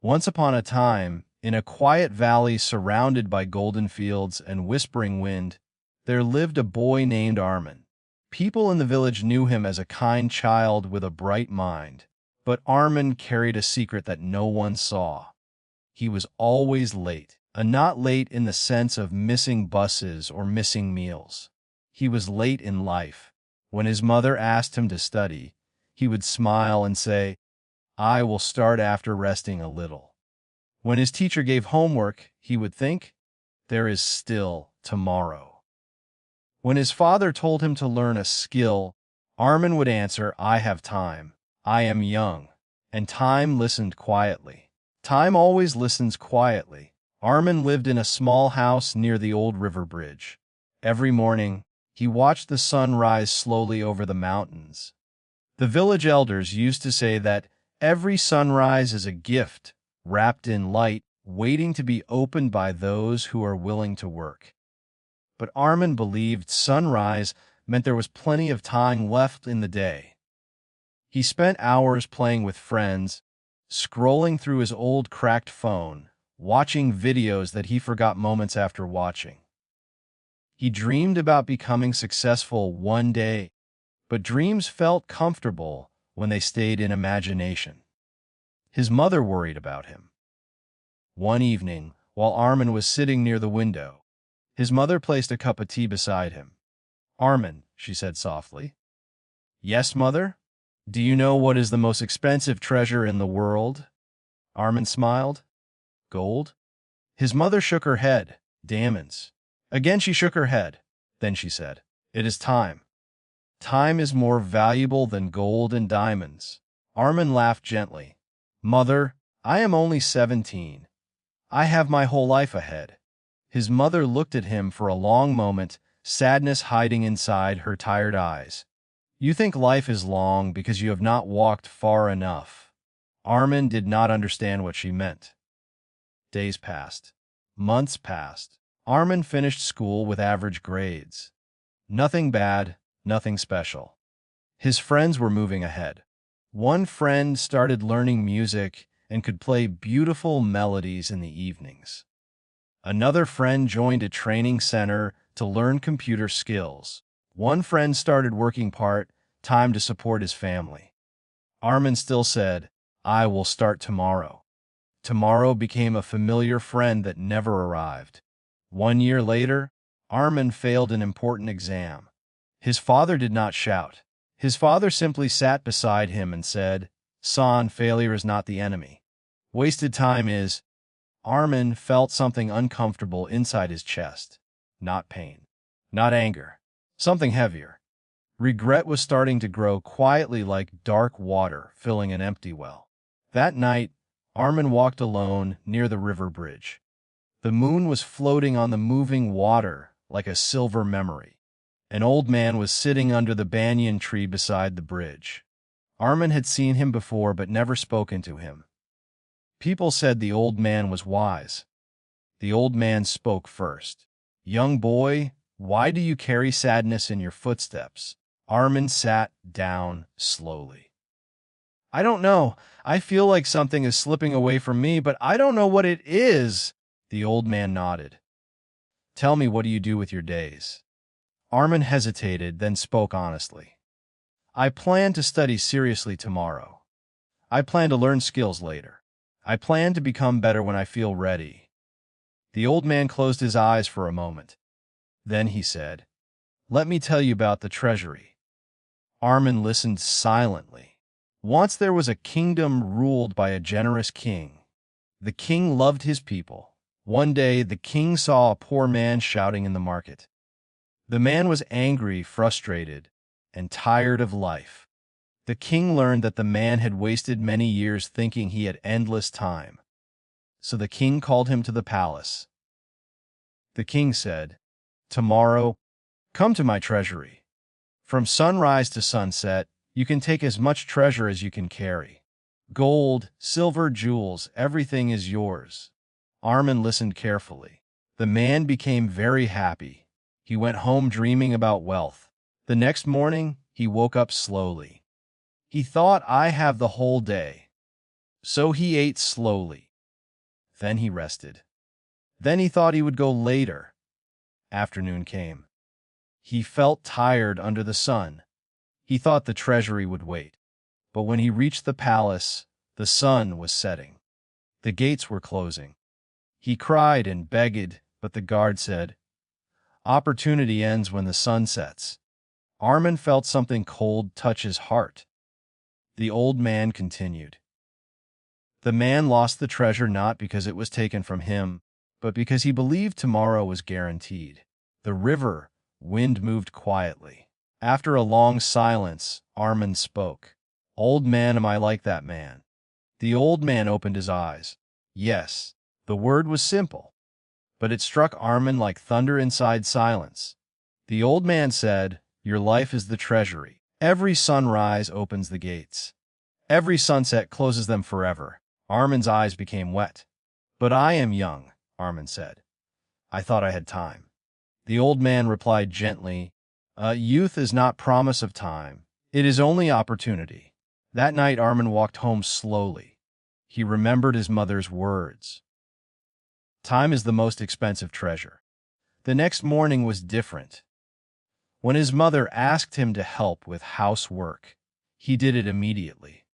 Once upon a time, in a quiet valley surrounded by golden fields and whispering wind, there lived a boy named Armin. People in the village knew him as a kind child with a bright mind, but Armin carried a secret that no one saw. He was always late, and not late in the sense of missing buses or missing meals. He was late in life. When his mother asked him to study, he would smile and say, "I will start after resting a little." When his teacher gave homework, he would think, "There is still tomorrow." When his father told him to learn a skill, Armin would answer, "I have time. I am young." And time listened quietly. Time always listens quietly. Armin lived in a small house near the old river bridge. Every morning, he watched the sun rise slowly over the mountains. The village elders used to say that every sunrise is a gift, wrapped in light, waiting to be opened by those who are willing to work. But Armin believed sunrise meant there was plenty of time left in the day. He spent hours playing with friends, scrolling through his old cracked phone, watching videos that he forgot moments after watching. He dreamed about becoming successful one day, but dreams felt comfortable when they stayed in imagination. His mother worried about him. One evening, while Armin was sitting near the window, his mother placed a cup of tea beside him. "Armin," she said softly. "Yes, mother? Do you know what is the most expensive treasure in the world?" Armin smiled. "Gold?" His mother shook her head. "Diamonds." Again she shook her head. Then she said, "It is time. Time is more valuable than gold and diamonds." Armin laughed gently. "Mother, I am only 17. I have my whole life ahead." His mother looked at him for a long moment, sadness hiding inside her tired eyes. "You think life is long because you have not walked far enough." Armin did not understand what she meant. Days passed. Months passed. Armin finished school with average grades. Nothing bad, nothing special. His friends were moving ahead. One friend started learning music and could play beautiful melodies in the evenings. Another friend joined a training center to learn computer skills. One friend started working part-time to support his family. Armin still said, "I will start tomorrow." Tomorrow became a familiar friend that never arrived. 1 year later, Armin failed an important exam. His father did not shout. His father simply sat beside him and said, "Son, failure is not the enemy. Wasted time is." Armin felt something uncomfortable inside his chest. Not pain. Not anger. Something heavier. Regret was starting to grow quietly like dark water filling an empty well. That night, Armin walked alone near the river bridge. The moon was floating on the moving water like a silver memory. An old man was sitting under the banyan tree beside the bridge. Armin had seen him before but never spoken to him. People said the old man was wise. The old man spoke first. "Young boy, why do you carry sadness in your footsteps?" Armin sat down slowly. "I don't know. I feel like something is slipping away from me, but I don't know what it is." The old man nodded. "Tell me, what do you do with your days?" Armin hesitated, then spoke honestly. "I plan to study seriously tomorrow. I plan to learn skills later. I plan to become better when I feel ready." The old man closed his eyes for a moment. Then he said, "Let me tell you about the Treasury." Armin listened silently. Once there was a kingdom ruled by a generous king. The king loved his people. One day, the king saw a poor man shouting in the market. The man was angry, frustrated, and tired of life. The king learned that the man had wasted many years thinking he had endless time. So the king called him to the palace. The king said, "Tomorrow, come to my treasury. From sunrise to sunset, you can take as much treasure as you can carry. Gold, silver, jewels, everything is yours." Armin listened carefully. The man became very happy. He went home dreaming about wealth. The next morning, he woke up slowly. He thought, "I have the whole day." So he ate slowly, Then he rested. Then he thought he would go later. Afternoon came. He felt tired under the sun. He thought the treasury would wait. But when he reached the palace, the sun was setting. The gates were closing. He cried and begged, but the guard said, "Opportunity ends when the sun sets." Armin felt something cold touch his heart. The old man continued. The man lost the treasure not because it was taken from him, but because he believed tomorrow was guaranteed. The river, wind moved quietly. After a long silence, Armin spoke. "Old man, am I like that man?" The old man opened his eyes. Yes, the word was simple, but it struck Armin like thunder inside silence. The old man said, "Your life is the treasury. Every sunrise opens the gates. Every sunset closes them forever." Armin's eyes became wet. "But I am young," Armin said. "I thought I had time." The old man replied gently, "Youth is not promise of time. It is only opportunity." That night Armin walked home slowly. He remembered his mother's words. Time is the most expensive treasure. The next morning was different. When his mother asked him to help with housework, he did it immediately.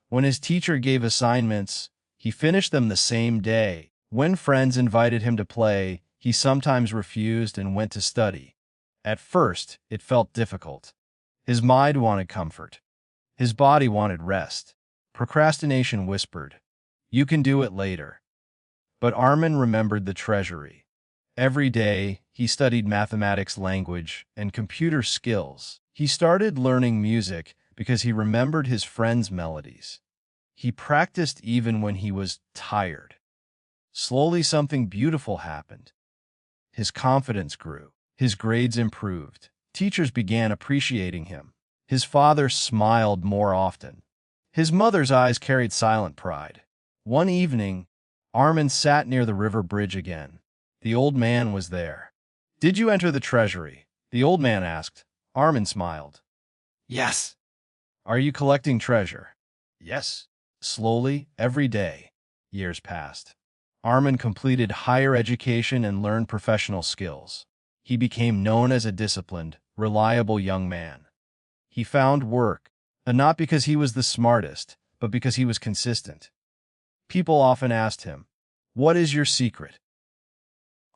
When his teacher gave assignments, he finished them the same day. When friends invited him to play, he sometimes refused and went to study. At first, it felt difficult. His mind wanted comfort. His body wanted rest. Procrastination whispered, "You can do it later." But Armin remembered the treasury. Every day, he studied mathematics, language, and computer skills. He started learning music because he remembered his friends' melodies. He practiced even when he was tired. Slowly, something beautiful happened. His confidence grew. His grades improved. Teachers began appreciating him. His father smiled more often. His mother's eyes carried silent pride. One evening, Armin sat near the river bridge again. The old man was there. "Did you enter the treasury?" the old man asked. Armin smiled. "Yes." "Are you collecting treasure?" "Yes." Slowly, every day, years passed. Armin completed higher education and learned professional skills. He became known as a disciplined, reliable young man. He found work, and not because he was the smartest, but because he was consistent. People often asked him, "What is your secret?"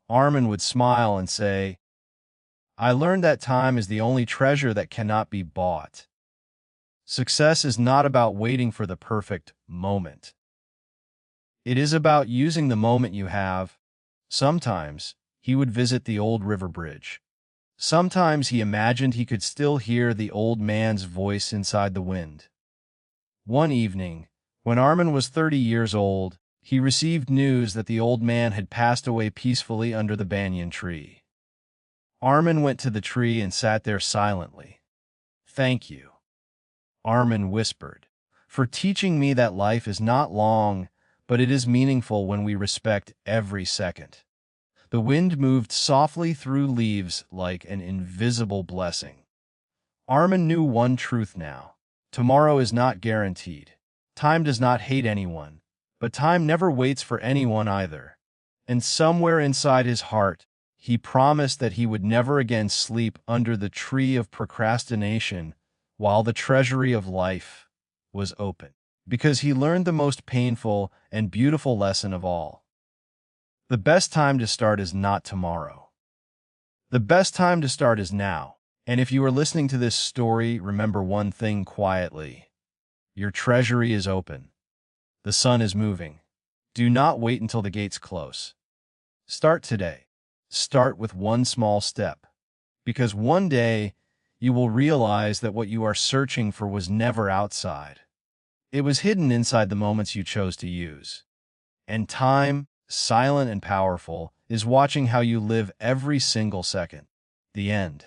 Armin would smile and say, "I learned that time is the only treasure that cannot be bought." Success is not about waiting for the perfect moment. It is about using the moment you have. Sometimes he would visit the old river bridge. Sometimes he imagined he could still hear the old man's voice inside the wind. One evening, when Armin was 30 years old, he received news that the old man had passed away peacefully under the banyan tree. Armin went to the tree and sat there silently. "Thank you," Armin whispered, "for teaching me that life is not long, but it is meaningful when we respect every second." The wind moved softly through leaves like an invisible blessing. Armin knew one truth now. Tomorrow is not guaranteed. Time does not hate anyone, but time never waits for anyone either. And somewhere inside his heart, he promised that he would never again sleep under the tree of procrastination while the treasury of life was open, because he learned the most painful and beautiful lesson of all. The best time to start is not tomorrow. The best time to start is now. And if you are listening to this story, remember one thing quietly. Your treasury is open. The sun is moving. Do not wait until the gates close. Start today. Start with one small step. Because one day, you will realize that what you are searching for was never outside. It was hidden inside the moments you chose to use. And time, silent and powerful, is watching how you live every single second. The end.